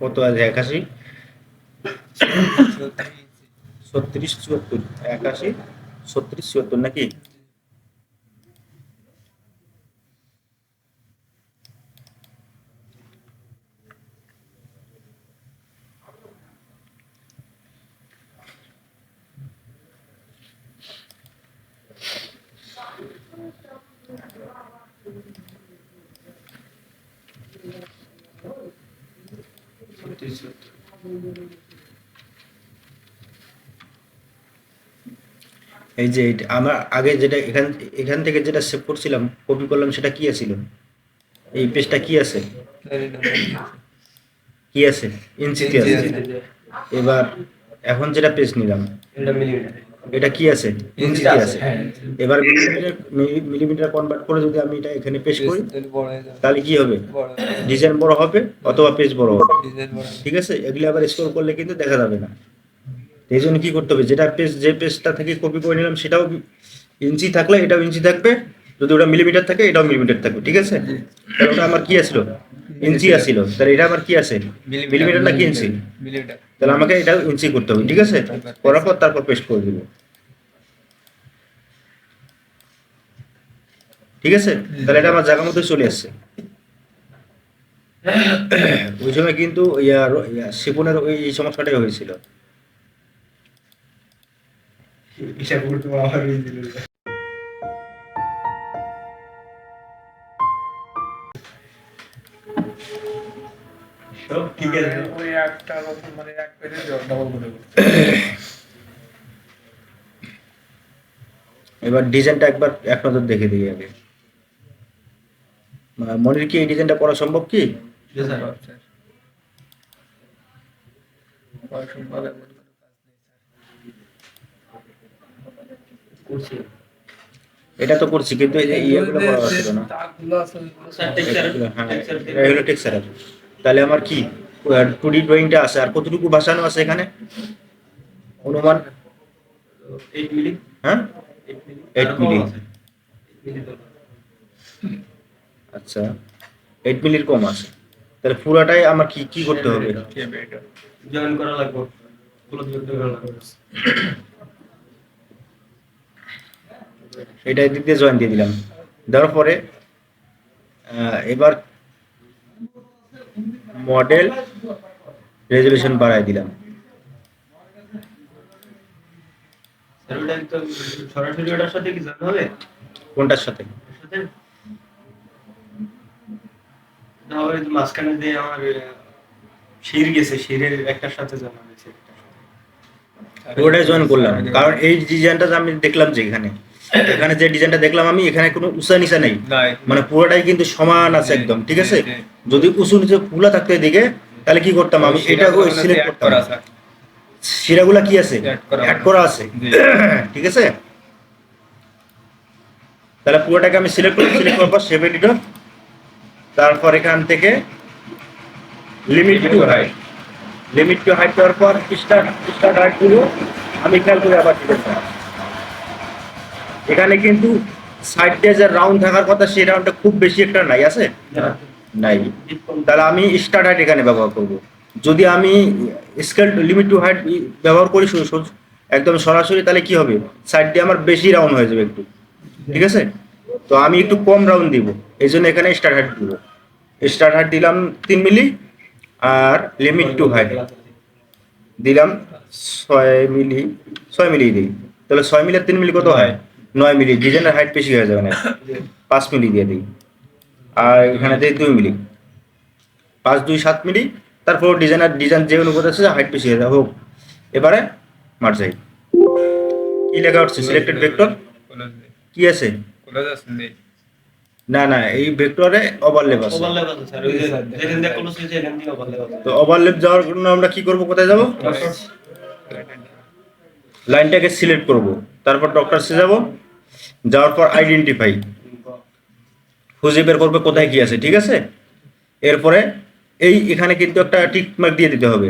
কত আছে? 81, 36, 74, 81, 36, 74 নাকি? এই যে আমার আগে যেটা এখান এখান থেকে যেটা সেভ করছিলাম, কপি করলাম, সেটা কি আছিল? এই পেজটা কি আছে? কি আছে? ইঞ্চিতে আছে। এবার এখন যেটা পেজ নিলাম, এটা কি আছে? ইঞ্চিতে আছে। এবার মিলিমিটার কনভার্ট করে যদি আমি এটা এখানে পেস্ট করি, তাহলে কি হবে? ডিজাইন বড় হবে অথবা পেজ বড় হবে। ঠিক আছে, এগুলি আবার স্ক্রল করলে কিন্তু দেখা যাবে না। এই জন্য কি করতে হবে, যেটা পেজ, যে পেজটা থেকে কপি করে নিলাম সেটাও ইঞ্চি থাকলে এটাও ইঞ্চি থাকবে, যদি ওটা মিলিমিটার থাকে এটাও মিলিমিটার থাকবে। ঠিক আছে, তাহলে ওটা আমার কি আসলো? ইঞ্চি আসছিল। তাহলে এটা আমার কি আছে? মিলিমিটার না কি ইঞ্চি? তাহলে আমাকে এটা ইঞ্চি করতে হবে। ঠিক আছে, করার পর তারপর পেস্ট করে দিব। ঠিক আছে, তাহলে এটা আমার জায়গা মতো চলে আসছে। ওই সময় কিন্তু শিপনের ওই এই সমস্যাটাই হয়েছিল। ঠিক আছে, ওই একটা রকম মানে এক পেজে ডবল করে এবার ডিজাইনটা একবার এক নজর দেখে দিই আগে। মনির কি এই ডিজাইনটা করা সম্ভব কি? এটা তো করছি, কিন্তু এই যে ইয়েগুলো করা হচ্ছিল না। হ্যাঁ, এটা হলো টেক্সচার। তাহলে আমার কি 2D ড্রয়িংটা আছে, আর কতটুকু ভাসানো আছে এখানে অনুমান? 8 মিলি। হ্যাঁ, 8 মিলি। আচ্ছা, 8 মিলির কম আছে। তাহলে পুরাটাই আমার কি কি করতে হবে? জয়েন করা লাগবে, ক্লোজ করা লাগবে। এটা এদিক দিয়ে জয়েন দিয়ে দিলাম। দেওয়ার পরে এবার মডেল রেজলিউশন বাড়ায় দিলাম। স্যার ওটা তো সরাসরি ওটার সাথে কি জানা হবে? কোনটার সাথে? ওটার সাথে তাহলে মাঝখানে যে আমার শির গেছে, শিরের একটার সাথে জানা হয়েছে। ওটাই জয়েন করলাম, কারণ এই ডিজাইনটা আমি দেখলাম যে এখানে এখানে যে ডিজাইনটা দেখলাম আমি, এখানে কোনো উঁচা নিচা নেই, মানে পুরোটাই কিন্তু সমান আছে একদম। ঠিক আছে, যদি উঁচু নিচে ফুলা থাকতো এদিকে, তাহলে কি করতাম আমি? এটা সিলেক্ট করতাম। শিরাগুলা কি আছে? অ্যাড করা আছে। ঠিক আছে, তাহলে পুরোটাকে আমি সিলেক্ট করব। সিলেক্ট করার পর সেভ এডিটর, তারপর এখান থেকে limit to height, limit to height দেওয়ার পর স্টার্ট স্টার্ট হাইট গুলো আমি খেয়াল করে আবার দিতে চাই। এখানে কিন্তু সাইড দিয়ে যে রাউন্ড থাকার কথা, সেই রাউন্ডটা খুব বেশি একটা নাই, আছে নাই। তাহলে আমি স্টার্ট হাইট এখানে ব্যবহার করব। যদি আমি স্কেল লিমিট টু হাইট ব্যবহার করি একদম সরাসরি, তাহলে কি হবে? সাইড দিয়ে আমার বেশি রাউন্ড হয়ে যাবে একটু। ঠিক আছে, তো আমি একটু কম রাউন্ড দিব, এই জন্য এখানে স্টার্ট হাইট দিব। স্টার্ট হাইট দিলাম 3 মিলি, আর লিমিট টু হাইট দিলাম 6 মিলি। 6 মিলি দিই, তাহলে 6 মিলি আর 3 মিলি কত হয়? 9 মিলি। ডিজাইনের হাইট বেশি হয়ে যাবে না, 5 মিলি দিয়ে দিই। আর এখানে দিই 2 মিলি, 5, 2, 7 মিলি। তারপর ডিজাইন যে অনুপাত আছে হাইট বেশি হয়ে যাবে, হোক। এবারে মার্জাই কি লেখা হচ্ছে? সিলেক্টেড ভেক্টর কি আছে? না না, এই ভেক্টরে ওভারল্যাপ আছে। ওভারল্যাপ আছে স্যার, ওই যে যেখান দিয়ে ক্লোজ হয়েছে এখান দিয়ে ওভারল্যাপ আছে। তো ওভারল্যাপ যাওয়ার জন্য আমরা কি করব? কোথায় যাব? লাইনটাকে সিলেক্ট করব, তারপর ডক্টরসে যাব, যাওয়ার পর আইডেন্টিফাই খুঁজে বের করবে কোথায় কি আছে। ঠিক আছে, এরপরে এই এখানে কিন্তু একটা টিক মার্ক দিয়ে দিতে হবে,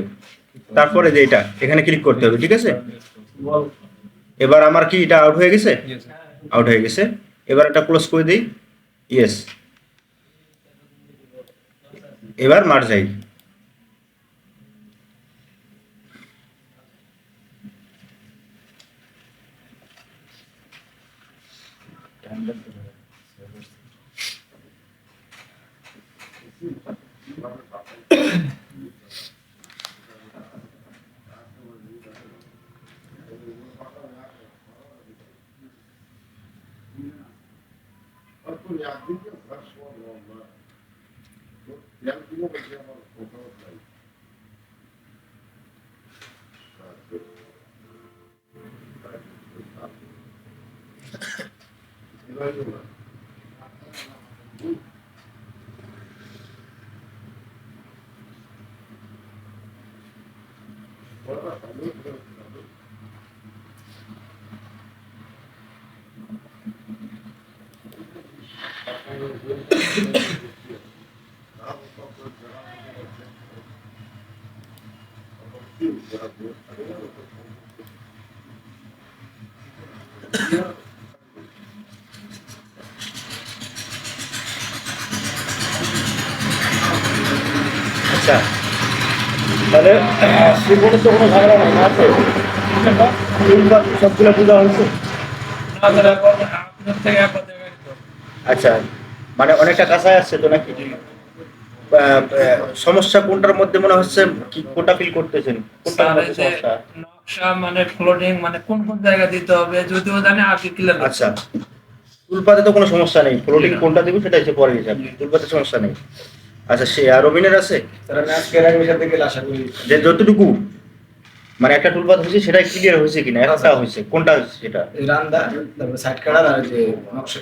তারপরে যে এটা এখানে ক্লিক করতে হবে। ঠিক আছে, এবার আমার কি এটা আউট হয়ে গেছে? আউট হয়ে গেছে। এবার এটা ক্লোজ করে দিই। ইয়েস, এবার মার যাই। আচ্ছা, তাহলে শ্রীপুরের তো কোনো ঝামেলা নেই, না আছে? সবগুলো পূজা হয়েছে। আচ্ছা, মানে অনেকটা কাছায় আসছে তো নাকি? সমস্যা কোনটার মধ্যে মনে হচ্ছে, কি কোনটা ফিল করতেছেন, কোনটার মধ্যে সমস্যা? নকশা মানে ফ্লোটিং মানে কোন কোন জায়গা দিতে হবে যদিও জানি আগে ক্লিয়ার। আচ্ছা, টুলপাতে তো কোনো সমস্যা নেই, ফ্লোটিং কোনটা দিব সেটা হচ্ছে পরে হিসাব, টুলপাতে সমস্যা নেই। আচ্ছা, সে আর রবিনের আছে যে যতটুকু মানে একটা টুলপাত হয়েছে সেটাই ক্লিয়ার হয়েছে কিনা, একটা হয়েছে, কোনটা হয়েছে সেটা? রান্দা তারপর সাইড কাটা আর যে নকশা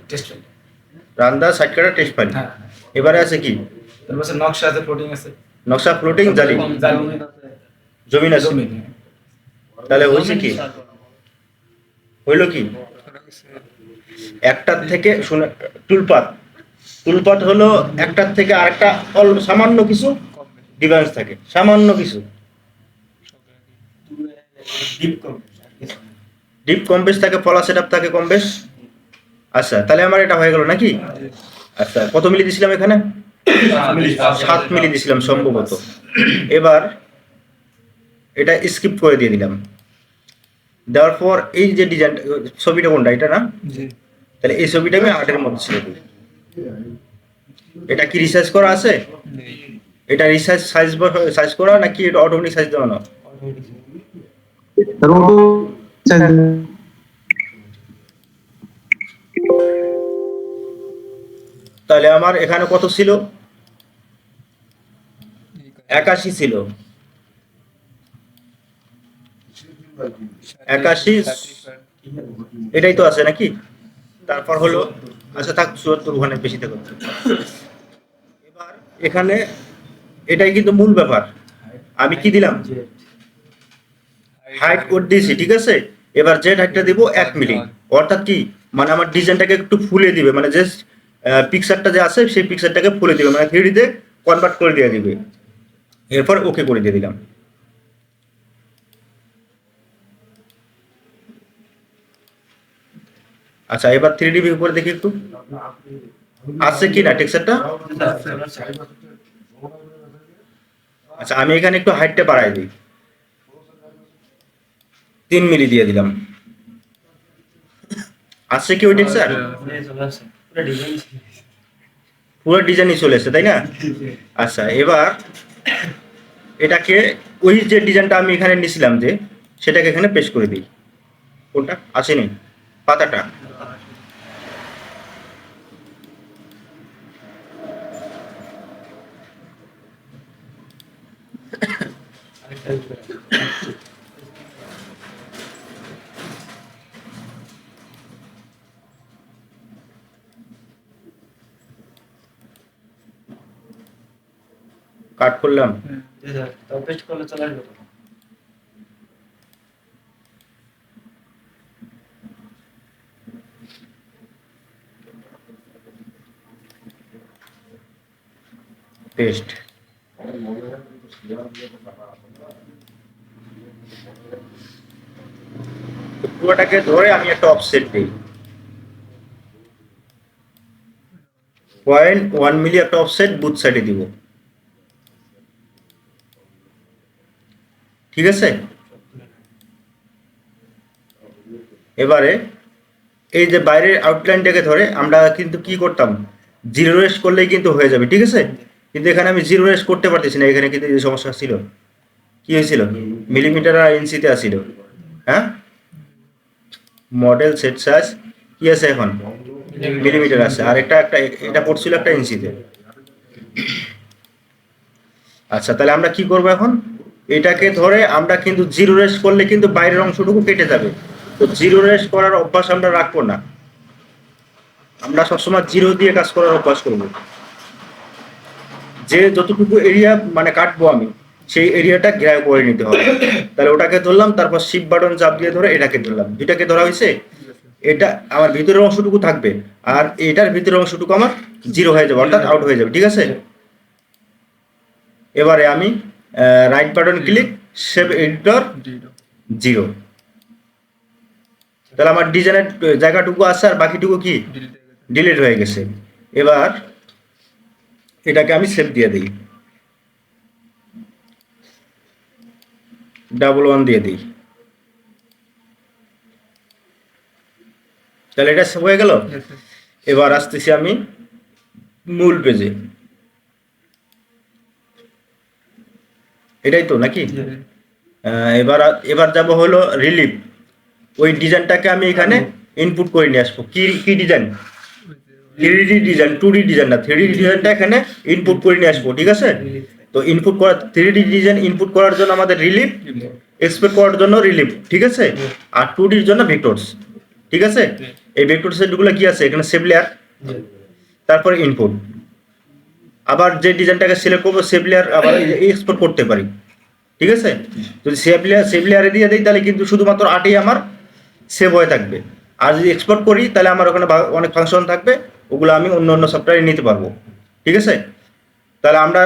টেস্ট রান্দা, সাইড কাটা, টেস্ট ফাইল। হ্যাঁ, এবারে আছে কি? তারপর নকশা আছে ফ্লোটিং আছে নকশা, ফ্লোটিং, জালি, জমিন আছে। জমিন। তাহলে হয়েছে কি, হইলো কি? একটার থেকে শুনে, টুলপাত টুলপাত হলো একটার থেকে আরেকটা সামান্য কিছু ডিফারেন্স থাকে, সামান্য কিছু ডিপ কম বেশ থাকে, ফলা সেটআপ থাকে কম বেশ। আচ্ছা, তাহলে আমার এটা হয়ে গেল নাকি? আচ্ছা, কত মিলি দিছিলাম এখানে? 7 মিলি দিছিলাম সম্ভবত। এবার এটা স্কিপ করে দিয়ে দিলাম, দেওয়ার পর এই যে ডিজাইন, ছবিটা কোনটা, এটা না? তাহলে এই ছবিটা আমি আর্টের মধ্যে ছেড়ে দিই। এটা কি রিসার্চ করা আছে? এটা রিসার্চ সাইজ করা নাকি এটা অটোমেটিক সাইজ দেওয়া না? তাহলে আমার এখানে কত ছিল? 81 ছিল, 81, এটাই তো আছে নাকি? তারপর হলো, আচ্ছা থাক, 74 ওখানে বেশি থাকবে। এবার এখানে এটাই কিন্তু মূল ব্যাপার, আমি কি দিলাম? হাইট কোড দিয়েছি, ঠিক আছে। এবার জেড হাইটটা দিব 1 মিলি, অর্থাৎ কি মানে আমার ডিজাইনটাকে একটু ফুলে দিবে, মানে জাস্ট পিকচারটা যে আছে সেই পিকচারটাকে ফুলে দিবে, মানে 3D তে কনভার্ট করে দিয়ে দিবে। এরপর ওকে করে দিয়ে দিলাম। আচ্ছা, এবার 3D ভিউ করে দেখি একটু আছে কি না টেক্সচারটা। আচ্ছা, আমি এখানে একটু হাইটটা বাড়াই দিই, 3 মিলি দিয়ে দিলাম। আছে কি ওই টেক্সচার? পুরো ডিজাইনই চলে এসেছে, তাই না? আচ্ছা, এবার এটাকে ওই যে ডিজাইনটা আমি এখানে নিয়েছিলাম যে, সেটাকে এখানে পেস্ট করে দিই। কোনটা আসেনি? পাতাটা। কাট করলাম। পেস্ট করলে চলে আসবে তো। পেস্ট। পুরোটাকে ধরে আমি একটা অফসেট দিই, 0.1 মিলি একটা অফসেট বুথ সাইডে দিব, ঠিক আছে। এবারে এই যে বাইরের আউটলাইনটাকে ধরে আমরা কিন্তু কি করতাম, জিরো রেস্ট করলেই কিন্তু হয়ে যাবে, ঠিক আছে? কিন্তু এখানে আমি জিরো রেস্ট করতে পারতেছি না, এখানে কিন্তু যে সমস্যা ছিল, কি হয়েছিল, মিলিমিটার আর ইঞ্চিতে আসছিল। হ্যাঁ, মডেল সেট সাইজ কি আছে এখন, মিলিমিটার আছে, আর এটা পড়ছিল একটা ইঞ্চিতে। আচ্ছা, তাহলে আমরা কি করব এখন, এটাকে ধরে আমরা কিন্তু জিরো রেস্ট করলে কিন্তু বাইরের অংশটুকু কেটে যাবে। তো জিরো রেস্ট করার অভ্যাস আমরা রাখবো না, আমরা সবসময় জিরো দিয়ে কাজ করার অভ্যাস করব। যে যতটুকু এরিয়া মানে কাটবো আমি, সেই এরিয়াটা গ্র্যাব করে নিতে হবে। তাহলে ওটাকে ধরলাম, তারপর শিফট বাটন চাপ দিয়ে ধরে এটাকে ধরলাম, দুইটাকে ধরা হয়েছে। এটা আমার ভিতরের অংশটুকু থাকবে, আর এটার ভিতরের অংশটুকু আমার জিরো হয়ে যাবে, অর্থাৎ আউট হয়ে যাবে, ঠিক আছে? এবারে আমি right button click, shape editor zero. তাহলে আমার ডিজাইনের জায়গাটুকু আছে, আর বাকিটুকু কি ডিলিট হয়ে গেছে। এবার এটাকে আমি সেভ দিয়ে দিই, 11 দিয়ে দিই, তাহলে এটা সেভ হয়ে গেল। এবার আসতেছি আমি মূল পেজে, এটাই তো নাকি? এবার এবার যাব হলো রিলিফ। ওই ডিজাইনটাকে আমি এখানে ইনপুট করে নিয়ে আসবো। কি design, 3D design, 2D design না, 3D ডিজাইনটা এখানে ইনপুট করে নিয়ে আসবো, ঠিক আছে? তো ইনপুট করা 3D ডিজাইন ইনপুট করার জন্য আমাদের রিলিফ, এক্সপোর্ট করার জন্য রিলিফ, ঠিক আছে? আর 2D এর জন্য ভেক্টরস, ঠিক আছে? এই ভেক্টরস এগুলো কি আছে এখানে, সেভ লেয়ার, তারপরে ইনপুট। আবার যে ডিজাইনটাকে সিলেক্ট করবো সেভ লেয়ার আবার এক্সপোর্ট করতে পারি, ঠিক আছে? যদি সেভ লেয়ারে দিয়ে দিই তাহলে কিন্তু শুধুমাত্র 8ই আমার সেভ হয়ে থাকবে। আর যদি এক্সপোর্ট করি তাহলে আমার ওখানে অনেক ফাংশন থাকবে, ওগুলো আমি অন্য সফটওয়্যারে নিতে পারবো, ঠিক আছে? তাহলে আমরা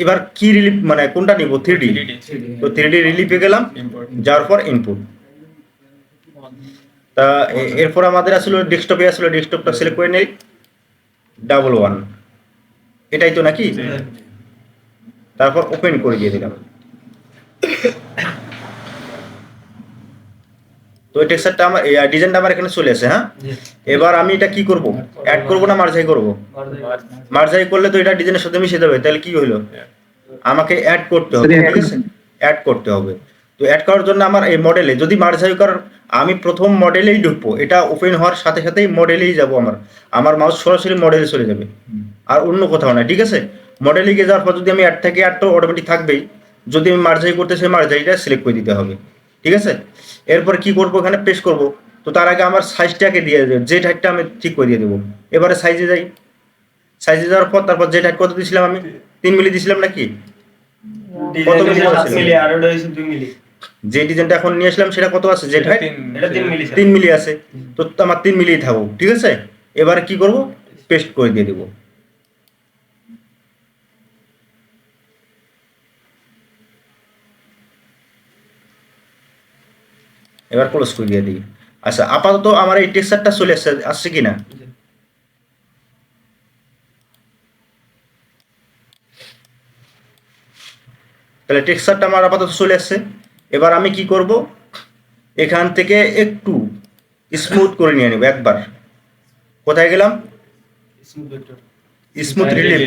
এবার কি রিলিফ মানে কোনটা নিব, 3D। তো 3D রিলিফে গেলাম, যাওয়ার পর ইনপুট। তা এরপর আমাদের আসলে ডেস্কটপে আসলে ডেস্কটপটা সিলেক্ট করে নেই, 11, এটাই তো নাকি? তারপর ওপেন করে দিয়ে দিলাম। তো এই টেক্সচারটা আমার এই ডিজাইনটা আমার এখানে চলে আসে। হ্যাঁ, এবার আমি এটা কি করব, অ্যাড করব না মার্জাই করব? মার্জাই করলে তো এটা ডিজাইনের সাথে মিশে যাবে, তাহলে কি হলো, আমাকে অ্যাড করতে হবে, ঠিক আছে? অ্যাড করতে হবে। তো অ্যাড করার জন্য আমার এই মডেলে যদি মার্জাই করার, আমি প্রথম মডেলেই ঢুকবো, এটা ওপেন হওয়ার সাথে সাথেই মডেলেই যাব, আমার মাউস সরাসরি মডেলে চলে যাবে, আর অন্য কোথাও না, ঠিক আছে? মডেলে গিয়ে যাওয়ার পর যদি আমি অ্যাড থেকে অ্যাড তো অটোমেটিক থাকবেই, যদি আমি মার্জাই করতে সেই মার্জাইটা সিলেক্ট করে দিতে হবে, ঠিক আছে? এরপর কি করব, এখানে পেস্ট করব। তো তার আগে আমার সাইজটাকে দিয়ে দেবো, যে হাইটটা আমি ঠিক করে দিয়ে দেবো। এবারে সাইজে যাই, সাইজে যাওয়ার পর তারপর যে হাইট কত দিয়েছিলাম আমি, 3 মিলি দিয়েছিলাম নাকি? কত মিলি আছে? 2 মিলি। যে ডিজাইনটা এখন নিয়ে আসলাম সেটা কত আছে, জেড হাইট এটা 3 মিলি। 3 মিলি আছে। তো আমার 3 মিলি থাকুক, ঠিক আছে? এবারে কি করব, পেস্ট করে দিয়ে দেবো। এবার ক্লোজ করে দিয়ে দিই। আচ্ছা, আপাতত আমার এই টেক্সচারটা চলে আসছে কিনা, তাহলে টেক্সচারটা আমার আপাতত চলে আসছে। এবার আমি কি করব, এখান থেকে একটু স্মুথ করে নিয়ে নেব একবার। কোথায় গেলাম, স্মুথ রিলিফ,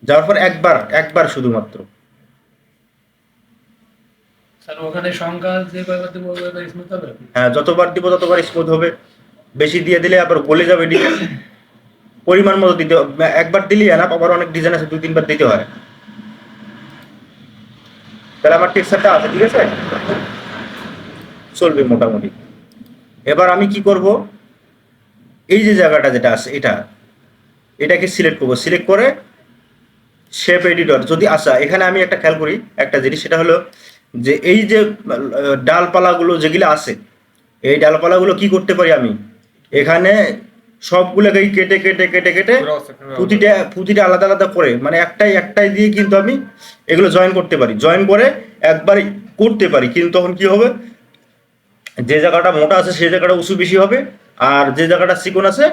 যাওয়ার পর একবার শুধুমাত্র। স্যার ওখানে সংখ্যা যে কয়বার দিব ওইবার স্মুথ হবে? হ্যাঁ, যতবার দিব ততবার স্মুথ হবে। বেশি দিয়ে দিলে আবার গলে যাবে ডিজাইন, পরিমাণ মতো দিতে হবে। একবার দিলেই না, আবার অনেক ডিজাইন আছে 2-3 বার দিতে হয়। তাহলে আমার টেক্সচারটা আছে, ঠিক আছে, চলবে মোটামুটি। এবার আমি কি করব, এই যে জায়গাটা যেটা আছে এটাকে সিলেক্ট করব, সিলেক্ট করে শেপ এডিটর যদি আসা। এখানে আমি একটা খেয়াল করি একটা জিনিস, সেটা হলো যে এই যে ডালপালাগুলো যেগুলো আছে, এই ডালপালাগুলো কি করতে পারি আমি, এখানে সবগুলোকেই কেটে কেটে কেটে কেটে প্রতিটা আলাদা আলাদা করে, মানে একটাই দিয়ে কিন্তু আমি এগুলো জয়েন করতে পারি, জয়েন করে একবারে করতে পারি। কিন্তু তখন কি হবে, যে জায়গাটা মোটা আছে সেই জায়গাটা উঁচু বেশি হবে, আর যে জায়গাটা চিকন আছে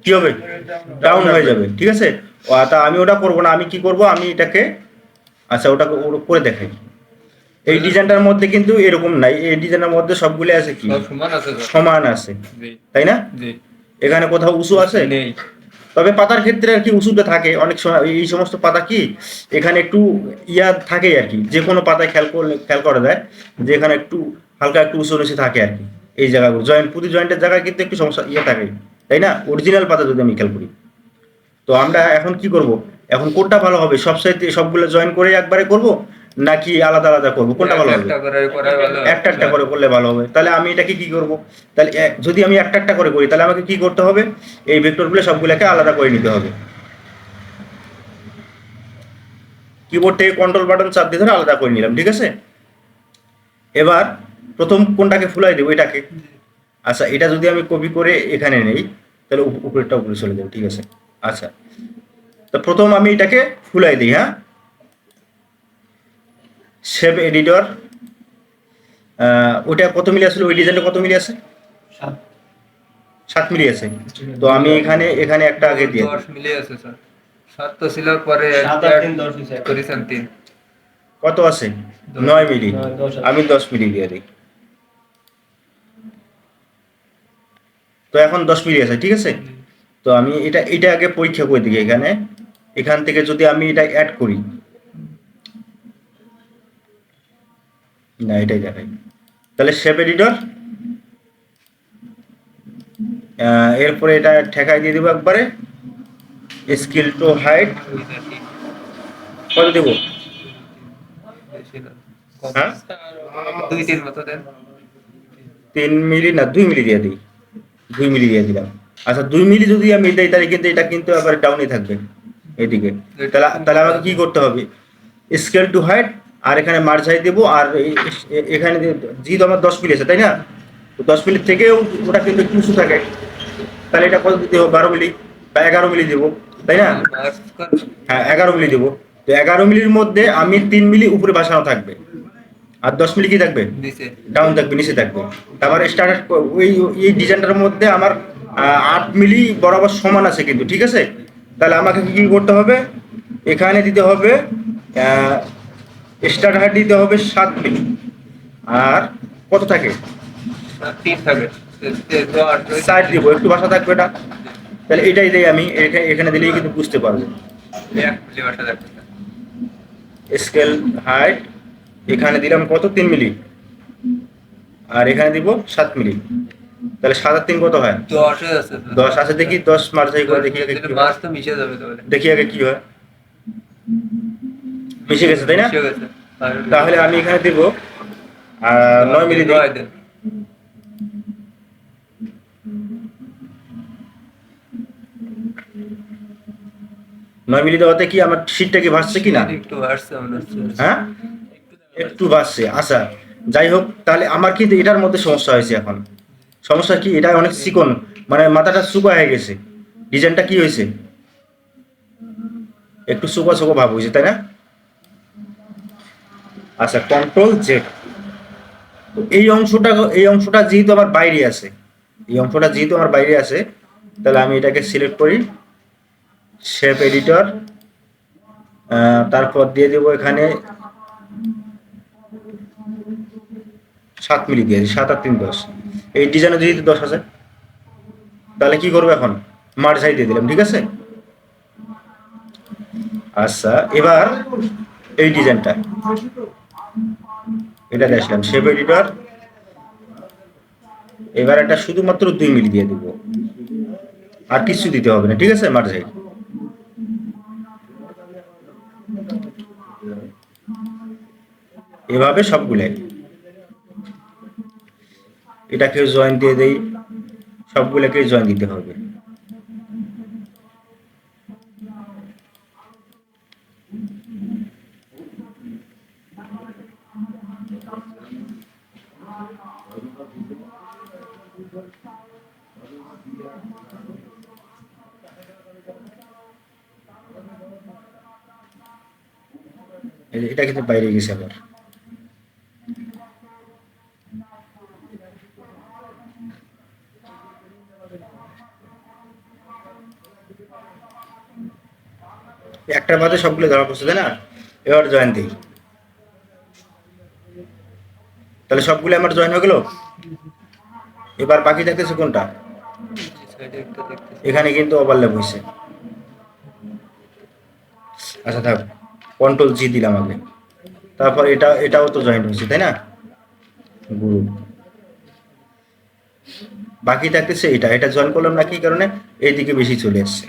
কি হবে, ডাউন হয়ে যাবে, ঠিক আছে? তা আমি ওটা করবো না, আমি কি করব, আমি এটাকে আচ্ছা ওটাকে করে দেখাই। এই ডিজাইনটার মধ্যে কিন্তু এরকম নাই, এই ডিজাইনের মধ্যে সবগুলো আছে কি সমান আছে, সমান আছে, তাই না? এখানে কোথাও উঁচু আছে? নেই। তবে পাতার ক্ষেত্রে আর কি উঁচুটা থাকে অনেক সময়, এই সমস্ত পাতা কি এখানে একটু ইয়া থাকে আর কি, যে কোনো পাতায় খেয়াল করা যায় যে এখানে একটু হালকা একটু উঁচু নিচে থাকে আর কি। এই জায়গাগুলো জয়েন্ট, প্রতি জয়েন্টের জায়গায় কিন্তু একটু সমস্যা ইয়ে থাকে, তাই না? অরিজিনাল পাতা যদি আমি খেয়াল করি। তো আমরা এখন কি করব, এখন কোনটা ভালো হবে, সবসাইতে সবগুলো জয়েন করে একবারে করব নাকি আলাদা আলাদা করব, কোনটা ভালো হবে? একটা করে করা ভালো। একটা একটা করে করলে ভালো হবে। তাহলে আমি এটাকে কি করব, তাহলে যদি আমি একটা একটা করে করি তাহলে আমাকে কি করতে হবে, এই ভেক্টরগুলো সবগুলোকে আলাদা করে নিতে হবে। কিবোর্ড থেকে কন্ট্রোল বাটন চাপ দিয়ে ধরে আলাদা করে নিলাম, ঠিক আছে? এবার প্রথম কোনটাকে ফুলাই দেবো, এটাকে। আচ্ছা, এটা যদি আমি কপি করে এখানে নেই তাহলে উপরেরটা উপরে চলে যাবে, ঠিক আছে? আচ্ছা, তো প্রথম আমি এটাকে ফুলাই দিই। হ্যাঁ, শেপ এডিটর, ওটা কত মিলি আসলে, ওই ডিজাইনটা কত মিলি আছে? 7 মিলি আছে। তো আমি এখানে এখানে একটা আগে দিয়ে দিই। 10 মিলি আছে স্যার। 7 তো ছিল, পরে 7 আর 3 10 হইছে। করেছেন 3। কত আছে? 9 মিলি। 10 আছে। আমি 10 মিলি দিয়ে দিই। তো এখন 10 মিলি আছে, ঠিক আছে? তো আমি এটা আগে পরীক্ষা করে দিই এখান থেকে যদি আমি এটা অ্যাড করি, না এটাই দেখাই। তাহলে শেপ এডিটর, এরপরে এটা ঠেকাই দিয়ে দেবো একবারে, স্কেল টু হাইট কত দেবো? হ্যাঁ, 2-3 মতো দেন। 3 মিলি না 2 মিলি দিয়ে দিই, 2 মিলি দিয়ে দিলাম। আচ্ছা, 2 মিলি যদি আমি দিই তাহলে কিন্তু এটা কিন্তু আবার ডাউনে থাকবে এদিকে। তাহলে তাহলে আমাকে কি করতে হবে, স্কেল টু হাইট আর এখানে মার্জ হাইট দেবো, আর এখানে যেহেতু আমার 10 মিলি আছে তাই না, তো 10 মিলি থেকেও ওটা কিন্তু একটু উঁচু থাকে, তাহলে এটা কত দিতে হবে, 12 মিলি বা 11 মিলি দেবো, তাই না? হ্যাঁ, 11 মিলি দেবো। তো 11 মিলির মধ্যে আমি 3 মিলি উপরে বসানো থাকবে, আর 10 মিলি কি থাকবে? নিচে। ডাউন থাকবে, নিচে থাকবে। তারপর স্টার্ট ওই এই ডিজাইনটার মধ্যে আমার 8 মিলি বরাবর সমান আছে কিন্তু, ঠিক আছে? তাহলে আমাকে কি করতে হবে, এখানে দিতে হবে স্টার্ট হাইট দিতে হবে 7 মিলি, আর কত থাকে? 3 থাকে। সাইড দিব, একটু বাসা থাকবে এটা। তাহলে এটাই দেই আমি, এখানে দিলেই কিন্তু বুঝতে পারবো। 1 মিলি বাসা থাকবে। স্কেল হাইট এখানে দিলাম কত? 3 মিলি, আর এখানে দিব 7 মিলি। তাহলে 7 আর 3 কত হয়? 10 এ আছে স্যার। 10 আছে। দেখি 10 মার্জাই করে দেখি আগে কি হয়। মাছ তো মিশে যাবে তাহলে। দেখি আগে কি হয়। মিশে গেছে তাই না? মিশে গেছে। আর তাহলে আমি এখানে দিব 9 মিলি দিই। 9 দেন। 9 মিলি দেওয়াতে কি আমার শীটটা কি ভাসছে কি না? একটু আসছে মনে হচ্ছে। হ্যাঁ, একটু ভাসছে। আচ্ছা, যাই হোক, তাহলে আমার কিন্তু এটার মধ্যে সমস্যা হয়েছে। এখন সমস্যা কি, এটা অনেক চিকন, মানে মাথাটা চুকা হয়ে গেছে। ডিজাইনটা কি হয়েছে, একটু চুকা চুকা ভাব হয়েছে, তাই না? আচ্ছা, কন্ট্রোল জেড। এই অংশটা যেহেতু আমার বাইরে আছে, তাহলে আমি এটাকে সিলেক্ট করি, শেপ এডিটর, তারপর দিয়ে দেবো এখানে 7 মিলি দিয়ে দিই। 7 আর 3 10। এই ডিজাইনে যেহেতু 10 আছে, তাহলে কি করবো, এখন মার্জ হাইট দিয়ে দিলাম, ঠিক আছে? আচ্ছা, এবার এই ডিজাইনটা এটা দেখলাম, শেপ এডিটর, এবার এটা শুধুমাত্র 2 মিলি দিয়ে দিব, আর কিছু দিতে হবে না, ঠিক আছে? মার্জ হাইট এভাবে সবগুলাই, এটাকে জয়েন দিয়ে দেই, সবগুলোকে জয়েন দিতে হবে। এটা কিন্তু বাইরে গেছে আবার। একটার মাঝে সবগুলো ধরা পড়ছে, তাই না? এবার জয়েন দিই, তাহলে সবগুলো আমার জয়েন হয়ে গেল। এবার বাকি থাকতেছে কোনটা? এখানে কিন্তু ওভারল্যাপ হয়েছে। আচ্ছা থাক, কন্ট্রোল জি দিলাম আগে, তারপর এটাও তো জয়েন্ট হয়েছে তাই না, গ্রুপ। বাকি থাকতেছে এটা জয়েন করলাম না কি কারণে, এইদিকে বেশি চলে আসছে।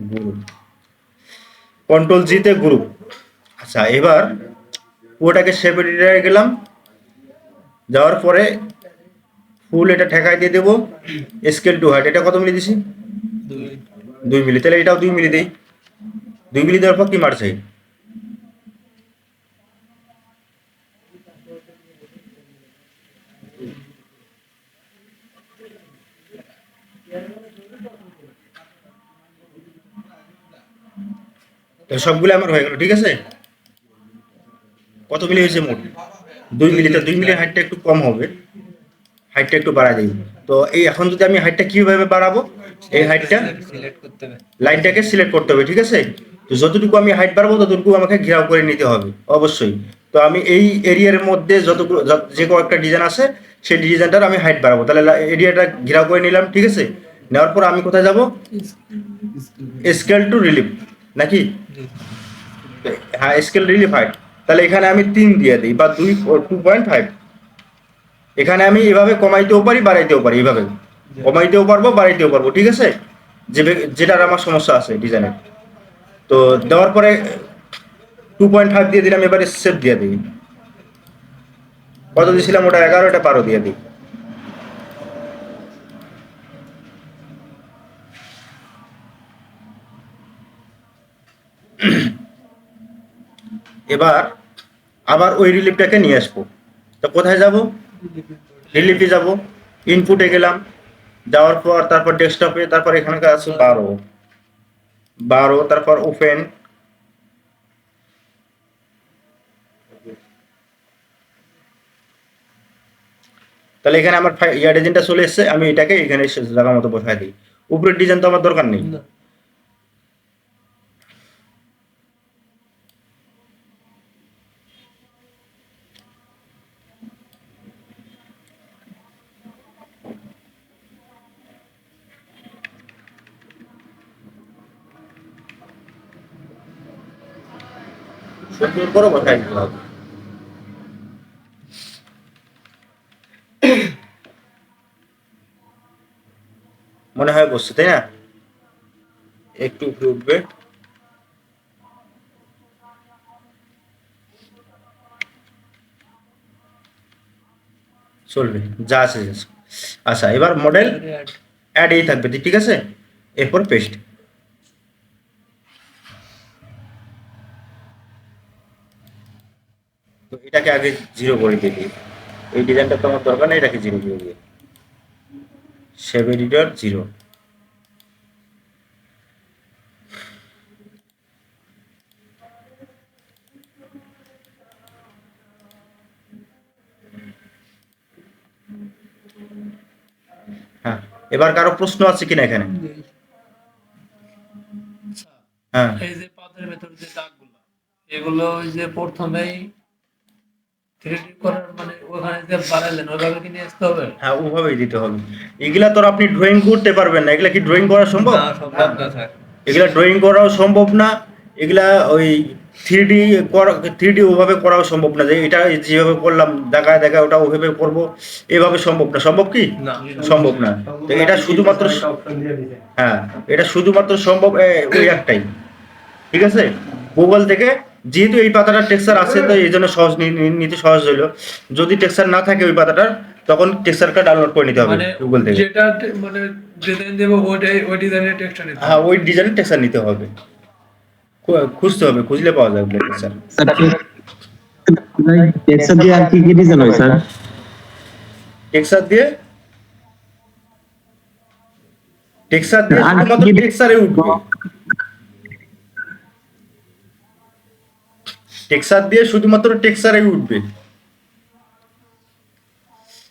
গ্রুপ, কন্ট্রোল জি তে গ্রুপ। আচ্ছা এবার ওটাকে শেপ এডিটরে গেলাম, যাওয়ার পরে ফুল এটা ঠেকাই দিয়ে দেবো, স্কেল টু হাইট, এটা কত মিলি দিছি, 2 মিলি, তাহলে এটাও 2 মিলি দেই। 2 মিলি দেওয়ার পর কি মার চাই, তো সবগুলো আমার হয়ে গেল, ঠিক আছে। কত মিলি হয়েছে মোট, 2 মিলি। তো 2 মিলির হাইটটা একটু কম হবে, হাইটটা একটু বাড়াই দিই। তো এই এখন যদি আমি হাইটটা কিভাবে বাড়াবো, এই হাইটটা লাইনটাকে সিলেক্ট করতে হবে, ঠিক আছে। তো যতটুকু আমি হাইট বাড়াবো ততটুকু আমাকে ঘেরাও করে নিতে হবে অবশ্যই। তো আমি এই এরিয়ার মধ্যে যে কয়েকটা ডিজাইন আছে সেই ডিজাইনটার আমি হাইট বাড়াবো, তাহলে এরিয়াটা ঘেরাও করে নিলাম, ঠিক আছে। নেওয়ার পর আমি কোথায় যাব, স্কেল টু রিলিফ নাকি, হ্যাঁ স্কেল রিলিফ হাইট। তাহলে এখানে আমি 3 দিয়ে দিই বা 2.5। এখানে আমি এভাবে কমাইতেও পারি বাড়াইতেও পারি, এইভাবে কমাইতেও পারবো বাড়াইতেও পারবো, ঠিক আছে, যেটার আমার সমস্যা আছে ডিজাইনের। তো দেওয়ার পরে 2.5 দিয়ে দিলাম, এবারে সেভ দিয়ে দিই। কত দিয়েছিলাম ওটা 11, এটা 12 দিয়ে দিই। এবার আবার ওই রিলিফটাকে নিয়ে আসবো। তো কোথায় যাব, রিলিফে যাব, ইনপুটে গেলাম, যাওয়ার পর তারপর ডেস্কটপে, তারপর এখানকার আছে 12, তারপর ওপেন। তাহলে এখানে আমার ডিজাইনটা চলে এসেছে, আমি এটাকে এখানে জায়গা মতো বসাই দিই। উপরের ডিজাইন তো আমার দরকার নেই। সুন্দর করে বসাই দিতে হবে। মনে হয় বসছে তাই না, একটু উপরে উঠবে। চলবে, যা আছে যা আছে। আচ্ছা এবার মডেল অ্যাড এই থাকবে, ঠিক আছে। এরপর পেস্ট। তো এটাকে আগে 0 করে দিয়ে দিই, এই ডিজাইনটা তো আমার দরকার নেই, এটাকে 0 দিয়ে দিই। Shape editor 0। হ্যাঁ এবার কারো প্রশ্ন আছে কিনা এখানে, হ্যাঁ এই যে পাতের ভেতর যে দাগগুলো, এগুলো ওই যে প্রথমেই 3D করার মানে ওখানে যে বানালেন ওইভাবে কি নিয়ে আসতে হবে? হ্যাঁ ওভাবেই দিতে হবে। এগুলা তো আপনি ড্রয়িং করতে পারবেন না, এগুলা কি ড্রয়িং করা সম্ভব, এগুলা ড্রয়িং করাও সম্ভব না। এগুলা ওই 3D ওভাবে করাও সম্ভব না, যে এটা যেভাবে করলাম দেখায় দেখায় ওটা ওভাবে করব, এভাবে সম্ভব না। সম্ভব কি, সম্ভব না। তো এটা শুধুমাত্র, হ্যাঁ এটা শুধুমাত্র সম্ভব ওই একটাই, ঠিক আছে। গুগল থেকে যেহেতু এই পাতাটার টেক্সচার আছে তো এই জন্য সহজ নিতে সহজ হইলো। যদি টেক্সচার না থাকে ওই পাতাটার, তখন টেক্সচারটা ডাউনলোড করে নিতে হবে মানে গুগল থেকে। যেটা মানে ডিজাইন দেব ওইটাই ওই ডিজাইনের টেক্সচার নিতে হবে। হ্যাঁ ওই ডিজাইনের টেক্সচার নিতে হবে, খুঁজতে হবে, খুঁজলে পাওয়া যাবে টেক্সচার। টেক্সচার দিয়ে আর কি কি ডিজাইন হয় স্যার? টেক্সচার দিয়ে শুধুমাত্র টেক্সচারে উঠবে, টেক্সচার দিয়ে শুধুমাত্র টেক্সচারে উঠবে।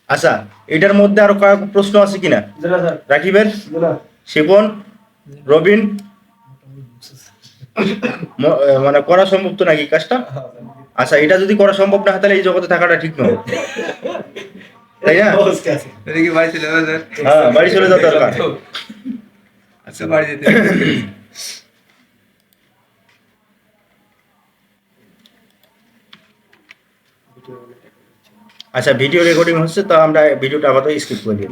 আচ্ছা এটার মধ্যে আরো কয়েক প্রশ্ন আছে কিনা, রাকিবের, শিবন, রবিন, মানে করা সম্ভব তো নাকি কাজটা? আচ্ছা, এটা যদি করা সম্ভব না হয় তাহলে এই জগতে থাকাটা ঠিক নয়, তাই না? এটা কি বাড়ি চলে যাবে স্যার? হ্যাঁ, বাড়ি চলে যাওয়া দরকার। আচ্ছা বাড়ি যেতে হবে। আচ্ছা, ভিডিও রেকর্ডিং হচ্ছে, তো আমরা ভিডিওটা আপাতত স্কিপ করে দিই।